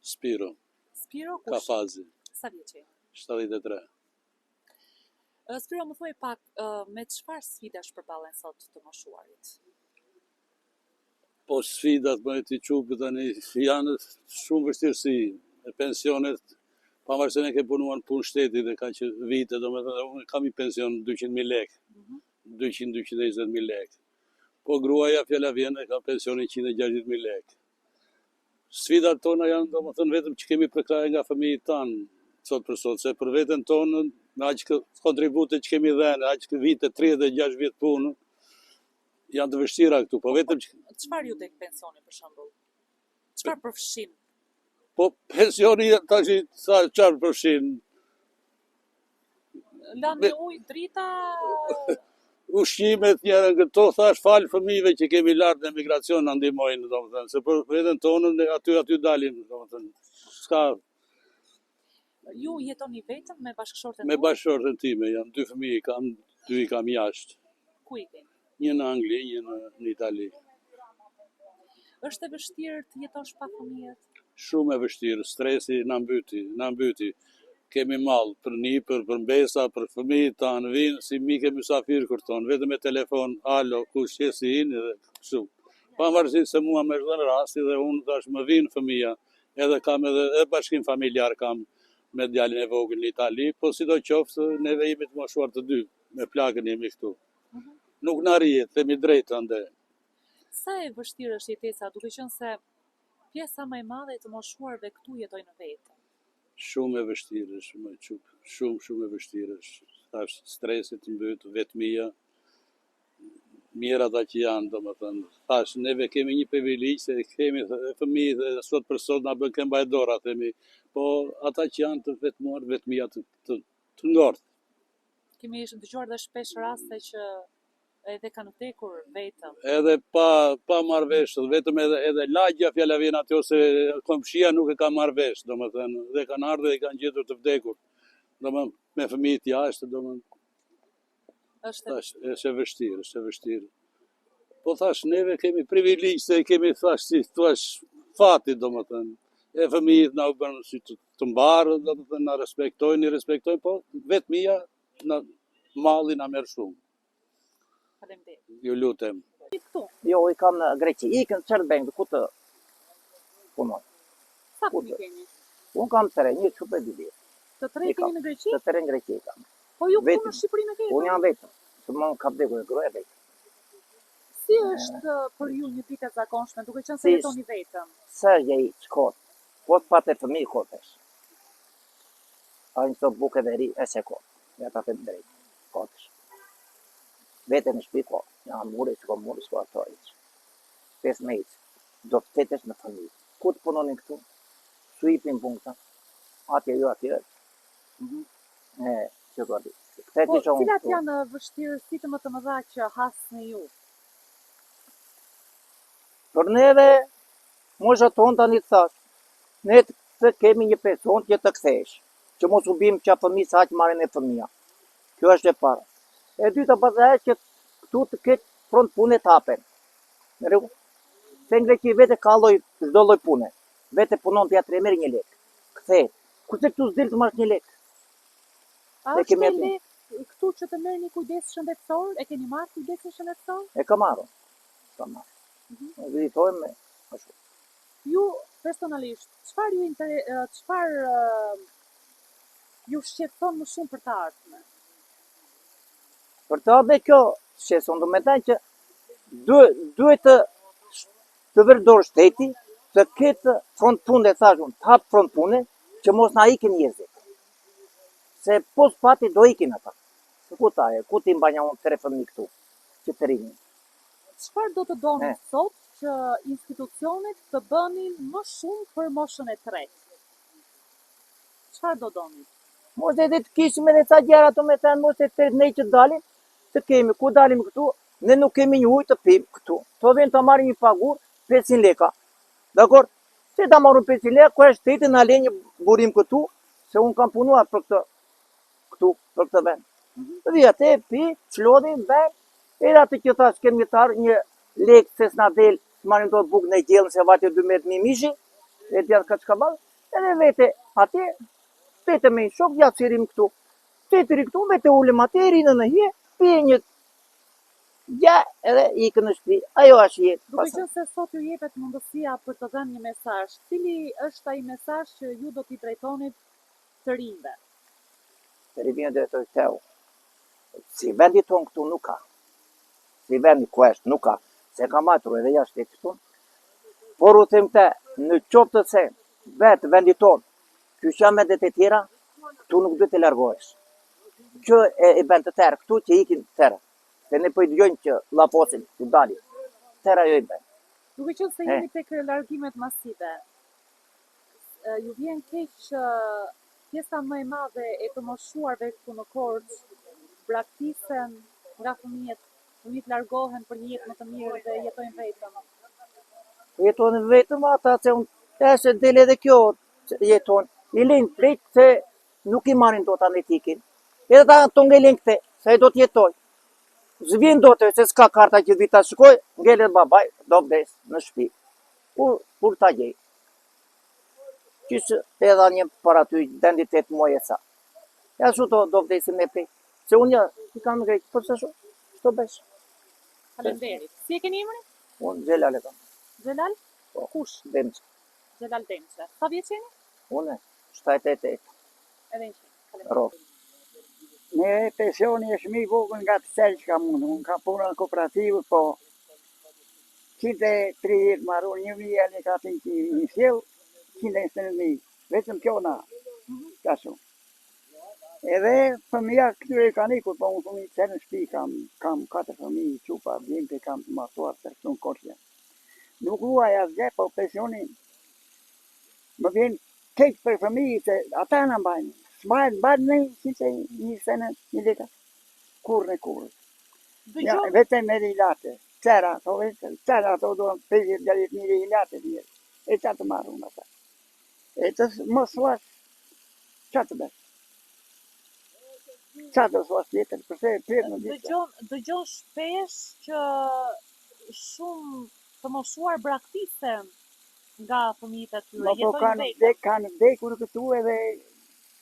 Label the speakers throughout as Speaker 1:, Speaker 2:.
Speaker 1: Spiro,
Speaker 2: Spiro, kush?
Speaker 1: Kafazi,
Speaker 2: Sa vjeç je?
Speaker 1: 73.
Speaker 2: Spiro, më thuaj pak, me çfarë sfidash përballen sot të moshuarit?
Speaker 1: Po sfidat më të çupë tani janë shumë vështirësi. E pensionet, pavarësisht se ke punuar në punë shteti dhe ka që vite, domethënë unë kam një pension 200.000 lekë, 200-220.000 lekë. Po gruaja fjala vjen e ka pensionin 160.000 lekë. Sfidat tona janë domethënë vetëm që kemi përkrahje nga fëmijët tanë sot për sot, se për veten tonë me aq kontribute që kemi dhënë, aq vite 36 vjet punë, janë të vështira këtu, po vetëm që...
Speaker 2: Çfarë ju tek pensioni për shembull? Çfarë përfshin?
Speaker 1: Po pensioni tash sa çfarë përfshin?
Speaker 2: Lanë ujë, drita,
Speaker 1: Ushqimet njërën këto, thash falë fëmijëve që kemi lartë në emigracion në ndihmojnë, domethënë, se për veten tonë aty dalim, domethënë, s'ka...
Speaker 2: Ju jetoni vetëm me bashkëshorten
Speaker 1: Me
Speaker 2: tuaj?
Speaker 1: bashkëshorten time, janë 2 fëmijë, dy i kam jashtë.
Speaker 2: Ku i keni?
Speaker 1: Një në Angli, një në Itali.
Speaker 2: Është e vështirë të jetosh pa fëmijët?
Speaker 1: Shumë e vështirë, stresi na mbyti. Kemi mall për nipër, për mbesa, për fëmijët tanë, vinë si mike mysafir kur tonë, vetëm me telefon, alo, kush je si jeni dhe kështu. Pavarësisht se mua më është dhënë rasti dhe unë tash më vinë fëmija, edhe kam edhe bashkim familjar kam me djalin e vogël në Itali, po sidoqoftë neve jemi të moshuar të dy, me plagën jemi këtu. Nuk na rrihet, themi drejt ande.
Speaker 2: Sa e vështirë është jetesa, duke qenë se pjesa më e madhe e të moshuarve këtu jetojnë në vetë?
Speaker 1: Shumë e vështirë, shumë e vështirë. Tash stresi të mbyt, vetmia, mirë ata që janë, domethënë. Tash neve kemi një privilegj se kemi fëmijë dhe sot për sot na bën këmbë e dora, themi, po ata që janë të vetmuar, vetmia të ngortë.
Speaker 2: Kemi dëgjuar dhe shpesh raste që edhe kanë vdekur vetëm.
Speaker 1: Edhe pa marrëvesh, vetëm edhe lagja fjala vjen aty ose komshia nuk e ka marrë vesh, domethënë, dhe kanë ardhur dhe kanë gjetur të vdekur. Domethënë me fëmijët jashtë, domethënë është e vështirë. Po thash neve kemi privilegj se kemi thash si thuaç fati domethënë. E fëmijët na u bën si të mbarë, domethënë na respektojnë, po vetmia na malli na merr shumë.
Speaker 2: Faleminderit.
Speaker 1: Ju lutem.
Speaker 3: Jo, i kam në Greqi. Ikën çfarë bëjnë, ku të punoj.
Speaker 2: Sa fëmijë keni?
Speaker 3: Unë kam 3, një çupe 2 vjet.
Speaker 2: Të 3 keni në Greqi?
Speaker 3: Të 3 në Greqi kam.
Speaker 2: Po ju punë në Shqipëri në keni?
Speaker 3: Unë jam vetëm. Se më ka vdekur e gruaja vetëm.
Speaker 2: Si është për ju një ditë e zakonshme, duke qenë se jetoni vetëm?
Speaker 3: Sa je i shkot. Po të patë fëmijë kotesh. A një të buke dhe ri, e se kot. Ja ta them drejt. Kotesh. Vetëm në shtëpi ko. Ja muri, s'ko ato iq. 5 me iq. Do të ftetesh në fëmijë. Ku të punonin këtu? Su i pin punë këta. Atje jo atje. Që do di.
Speaker 2: Po, cilat janë vështirësitë më të mëdha që hasni ju?
Speaker 3: Për neve, mosha tonë tani të thash, ne të kemi një pension që të kthesh, që mos u bim që fëmijë sa që marrin e fëmija. Kjo është e para. E dyta pastaj që këtu të ketë front pune të hapen. Në rregull. Se në Greqi vete ka çdo lloj pune. Vete punon të ja 3 merr 1 lekë. Kthehet. Kurse këtu s'del të marrësh 1 lekë.
Speaker 2: A është e lekë këtu që të merrni kujdes shëndetësor? E keni marrë kujdesin shëndetësor?
Speaker 3: E kam marrë. Vizitojmë me ashtu.
Speaker 2: Ju personalisht, çfarë ju shqetëson më shumë për të ardhmen?
Speaker 3: Për të ardhmen kjo shqetëson, do të thënë që duhet të vërdor shteti të ketë front pune, thashun, të hap front pune që mos na ikin njerëzit. Se pos pati do ikin ata. Ku ti mbanja unë 3 fëmijë këtu, që të rinjë.
Speaker 2: Çfarë do të doni sot që institucionet të bënin më shumë për moshën e 3? Çfarë do doni?
Speaker 3: Mos edhe të kishim edhe ca gjëra ato me thënë mos e të ne që dalin, të kemi, ku dalim këtu, ne nuk kemi një ujë të pim këtu. To vjen të marrim një pagur 500 lekë. Dakor? Se ta marrim 500 lekë, ku është shteti na lë një burim këtu, se un kam punuar për këtë vend. Dhe atë pi, çlodhi vend. Era të që thash kemi tarë një lekë se s'na del, marrim do të bukë në gjellën se vati 12 mishi, e tjerë ka çka ballë. Edhe vete atje, vete me shok gjatë që rim këtu. Tjetëri këtu, vete ulem atje, rinë në hje, pije një gja edhe ikë në shtëpi. Ajo është jetë.
Speaker 2: Duke qenë se sot ju jepet mundësia për të dhënë një mesazh, cili është ai mesazh që ju do t'i drejtonit të rinjve?
Speaker 3: Të rinjve dhe të theu. Si vendi tonë këtu nuk ka. Si vendi ku është nuk ka. Se ka matru edhe jashtë e këtu. Por u them te, në qoftë të se vetë vendi tonë, qysh vendet e tjera, këtu nuk duhet të largohesh. Që e bën të tërë këtu që ikin tërë. Se ne po i dëgjojmë që llafosin, që dalin. Tëra jo i bën.
Speaker 2: Duke qenë se jemi tek largimet masive, ju vjen keq që pjesa më e madhe e të moshuarve këtu në Korçë braktisen nga fëmijët largohen për një jetë më të mirë dhe jetojnë vetëm.
Speaker 3: Jetojnë vetëm ata që është del edhe kjo jeton. I linë prit se nuk i marrin dot anetikin. Edhe ta të ngelin këte, se do të jetoj. Zvjen do të, se s'ka karta që vita shkoj, ngelet babaj, do vdes në shtëpi. Kur ta gjej. Qysh edhe një para ty identitet muaj e sa. Ja shu do vdesin me prej. Se unë ja, i kam ngrejt, përse shu, shto besh.
Speaker 2: Faleminderit. Si e keni emrin?
Speaker 3: Unë Xhelal e kam.
Speaker 2: Xhelal? Kush?
Speaker 3: Demç.
Speaker 2: Xhelal Demçe. Sa vjeç jeni?
Speaker 3: Unë, 78.
Speaker 2: Edhe një. Faleminderit.
Speaker 3: Rof.
Speaker 4: Ne pensioni është mi vogën nga të cellë që kam unë ka puna në kooperativë, po 130 marru, 1.000 e ka të një sjell, 120.000, vetëm kjo na, tashu. Edhe fëmija këtyre ka nikur, po unë fëmijë të në shtëpi, kam 4 fëmijë, qupa, bjente, kam martuar të këtu në Korçë. Nuk luaj asgjë, po pensioni më vjen keq për fëmijët, ata na mbajnë. Mbajnë ne si që një sene, një leka, kurrë. Ja, vetëm me rilate, qera, ato do 50.000 rilate vjetë, e qa të marru në ta. E të mos vash, qa të besh? Qa të vash tjetër, përse e pyrë në ditë.
Speaker 2: Dëgjon shpesh që shumë të moshuar braktisen nga fëmijët e tyre, jetojnë vetëm.
Speaker 4: Kanë vdekur këtu edhe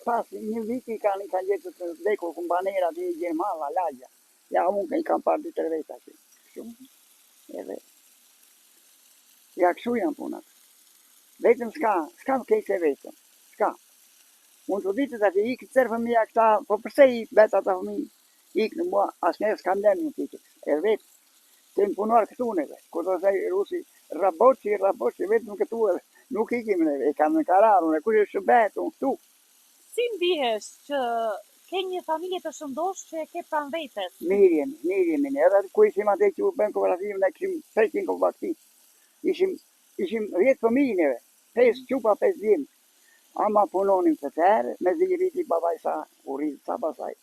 Speaker 4: pas një viti kanë gjetur të vdekur kumbanera dhe i Gjermalla, lagja. Ja, unë i kam parë 2-3 veta që. Shumë. Edhe. Ja, kështu janë punat. Vetëm s'ka më keq e vetëm. S'ka. Unë të ditët atë ikë të tërë fëmija këta, po përse i vetë ata fëmijë? Ikë në mua, asë njerë s'kam lënë në tikët. E vetë, të më punuar këtu neve. Kur të thej rusi, raboqi, vetëm këtu edhe. Nuk ikim neve, e kam në kararun, e kur e shëbet, unë këtu.
Speaker 2: Si ndihesh që ke një familje të shëndosh që e ke pranë vetes?
Speaker 4: Mirë jemi. Edhe ku ishim atë që u bën kooperativë, ne kishim 300 kooperativë. Ishim 10 fëmijë neve, 5 qupa, 5 djemë. Ama punonim të tërë, me zgjiriti babaj sa, u rritë sa pasaj.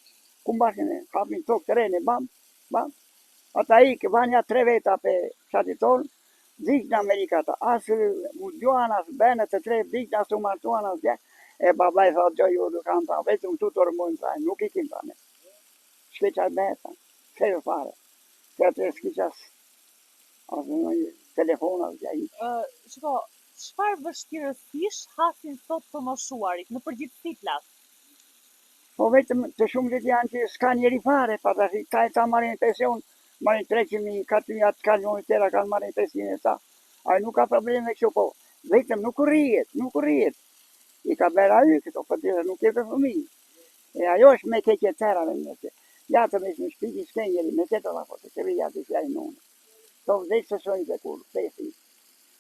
Speaker 4: Ku mbashin e, hapin tokë të rene, bam. Ata ikë, vanja 3 veta për shatit tonë, dhikë në Amerikata, asë u gjohan, asë benë të 3, dhikë asë u martuan, asë gjë. E babaj thot, gjoj ju du kam ta, vetëm tu të rëmojnë ta, nuk i kim ta ne. Shkeqa me ta, kërë fare. Se atë s'kiqas, asë në telefon, asë gjaj.
Speaker 2: Shko, çfarë vështirësish hasin sot të moshuarit, në përgjithësi plas?
Speaker 4: Po vetëm të shumë ditë janë që s'ka njeri fare, pa të shi, ta marrin pension, marrin 300.000, 4.000, atë kalon të tjera kanë marrin 500 e sa. Ai nuk ka probleme kështu, po vetëm nuk rrihet. I ka bërë ajo këto, për tjera nuk e për fëmijë. E ajo është me keqe tëra dhe njëse. Ja të me shmë shpiti s'ken njeri, me qëtë dhe po të që vija të fjaj në unë. To vdekë së shojnë dhe kur, pesi.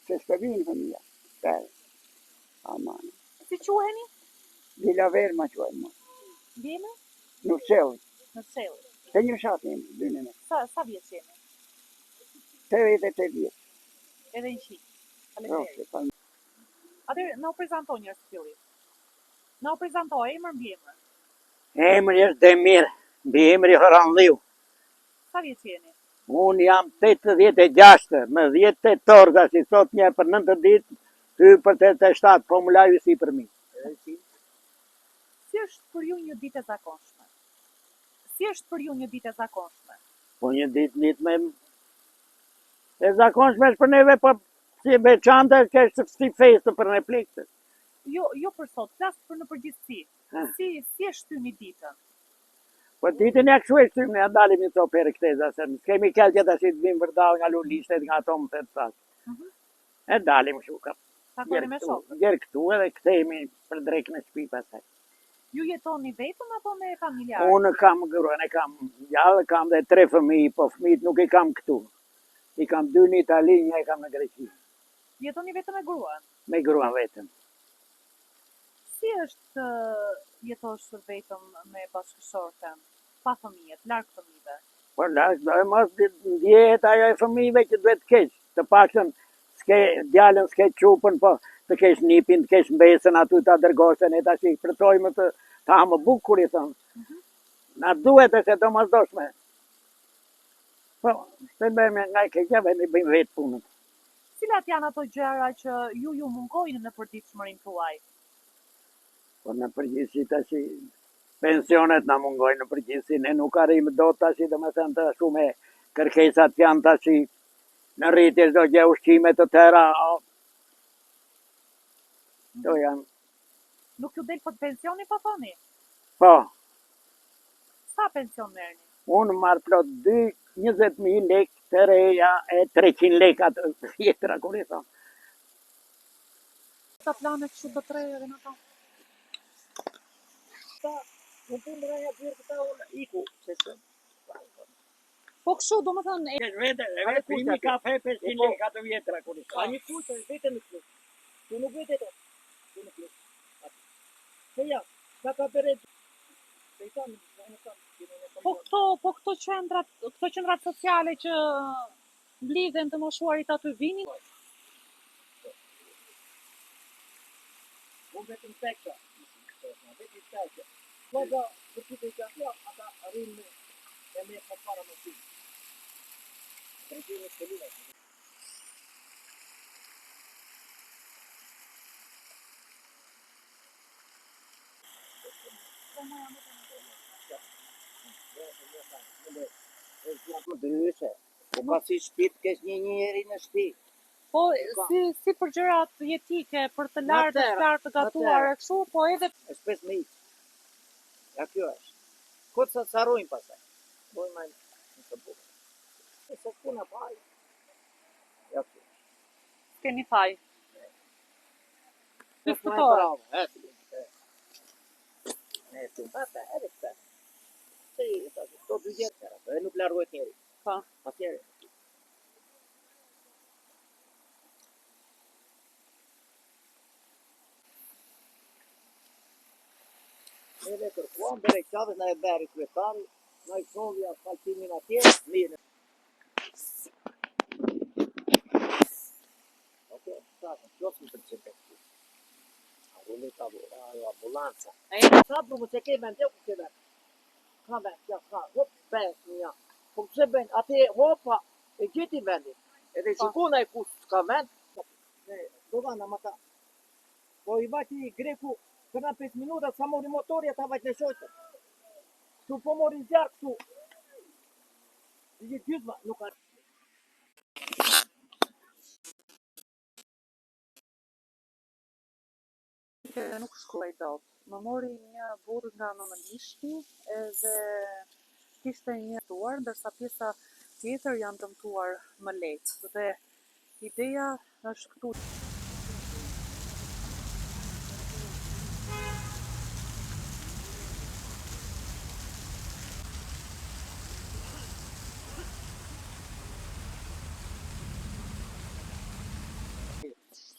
Speaker 4: Se s'pëvinë fëmija. Tërë. Aman.
Speaker 2: Si quheni?
Speaker 4: Vila Verma quajnë ma.
Speaker 2: Vjene?
Speaker 4: Në qelë.
Speaker 2: Në Cellë.
Speaker 4: Të një shatë jemi, dyne me.
Speaker 2: Sa vjeç jeni?
Speaker 4: 88 vjetë.
Speaker 2: Edhe një qitë. Faleminderit. Atëherë, na u prezanto njërës të fillit. Na u prezanto, emër mbiemër.
Speaker 3: Emri është Demir, mbiemri Hëranlliu.
Speaker 2: Sa vjeç jeni?
Speaker 3: Unë jam 86, me 10 tetor, si sot një për 9 ditë, ty për 87, po më laju si për mi.
Speaker 2: Si është për ju një ditë e zakonshme?
Speaker 3: Po një ditë me... E zakonshme është për neve, po si veçante kështë si festë për ne pliktë.
Speaker 2: jo për sot, flas për në përgjithësi. Si e shtyni ditën?
Speaker 4: Po ditën e kështu e shtymë, ne dalim një to për këteza, se kemi kell që tash të vim vërdau nga lulishtet, nga to më të të E dalim kështu ka.
Speaker 2: Takoni me shokët.
Speaker 4: Gjerë këtu edhe kthehemi për drejt në shtëpi pastaj.
Speaker 2: Ju jetoni vetëm apo me familjarë?
Speaker 4: Unë kam gruan, e kam gjallë, kam dhe 3 fëmijë, po fëmijët nuk i kam këtu. I kam 2 në Itali, një e kam në Greqi.
Speaker 2: Jetoni vetëm me gruan?
Speaker 4: Me gruan vetëm.
Speaker 2: Si është jetosh vetëm me bashkëshorten, pa fëmijët, larg fëmijëve?
Speaker 4: Po lash, do e mos ndjehet ajo e fëmijëve që duhet keq. Të paktën s'ke djalën, s'ke çupën, po të kesh nipin, të kesh mbesën aty ta dërgosën e tash i përtojmë të hamë bukur i thon. Na duhet e se domosdoshme. Po, se bëjmë nga e keqja ne bëjmë vetë punën.
Speaker 2: Cilat janë ato gjëra që ju mungojnë në përditshmërinë tuaj?
Speaker 4: Po në përgjithësi tash pensionet na mungojnë në përgjithësi, ne nuk arrim dot tash domethënë të shumë kërkesat janë tash në rritje çdo gjë ushqime të tëra. Do janë.
Speaker 2: Nuk ju del për pensioni po thoni?
Speaker 4: Po,
Speaker 2: Sa pension merrni?
Speaker 4: unë marr plot 20.000 lek të reja e 300 lek atë tjetra kur i thon.
Speaker 2: Sa planet kështu do të reja dhe në ta?
Speaker 4: Në punë reja bërë këta unë iku, se se.
Speaker 2: Po kështu do më thënë...
Speaker 4: Vetë primi kafe 500 lek atë vjetra kur i thon.
Speaker 3: A një kushtë, vetë në kushtë. Tu nuk vetë e tu nuk vetë. Se ja, ka ka bere... Se i tanë,
Speaker 2: Po këto qendrat sociale që mblidhen të moshuarit aty vinin?
Speaker 3: unë vetëm teksa. Vetëm teksa. Po da, për që të gjatja, ata rrinë e me për para më timë. Tregjime të lina. Më dëryshe, po pasi shtëpit kesh një njeri në shtëpi.
Speaker 2: Po si për gjërat jetike, për të lartë, të gatuar e kështu, po edhe...
Speaker 3: E shpes me iqë. Ja kjo është. Këtë sa sarojnë pasaj. Bojnë ma në të bukë. E se puna paj. Ja kjo është.
Speaker 2: Keni faj.
Speaker 3: Se puna e
Speaker 2: Diskutohet.
Speaker 3: bravo. E të bata, edhe këta. Se i to dy gjetë, e nuk largojt njeri.
Speaker 2: Pa.
Speaker 3: Pa tjeri. Edhe kërkuam, bere qavës në e beri kvetari, në i sovja faltimin atje, mirë. Ok, sakën, qosën për që përti. A rulli ka ambulanca. Sa për më që ke ben, që ku ke ben? Ka ben, ja, ka, hop, ben, një. Po pëse ben, ati hopa, e gjeti vendin. Edhe qikona e kusë ka vend. Dovana ma ta. Po i vaqi greku, përna 5 minuta, sa mori motori, ata vaqi në shojtë. Këtu po mori zjarë këtu. Gjithë gjyzma, nuk ka.
Speaker 2: Nuk shkruaj dot. Më mori një burr nga Nënlishti edhe kishte një tuar, ndërsa pjesa tjetër janë dëmtuar më lehtë. Dhe ideja është këtu.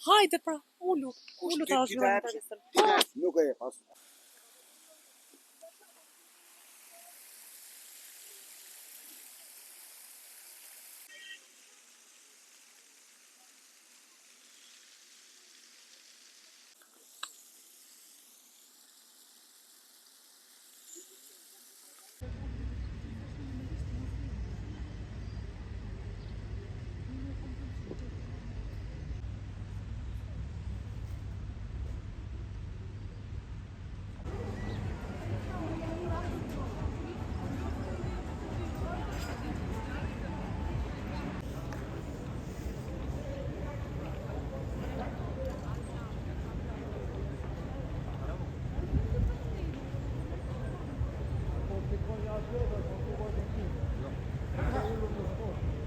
Speaker 2: Hajde pra, ulu ta zhvillojmë intervistën.
Speaker 3: Nuk e pas.
Speaker 5: atje, do të kupojnë ti. Ja, unë nuk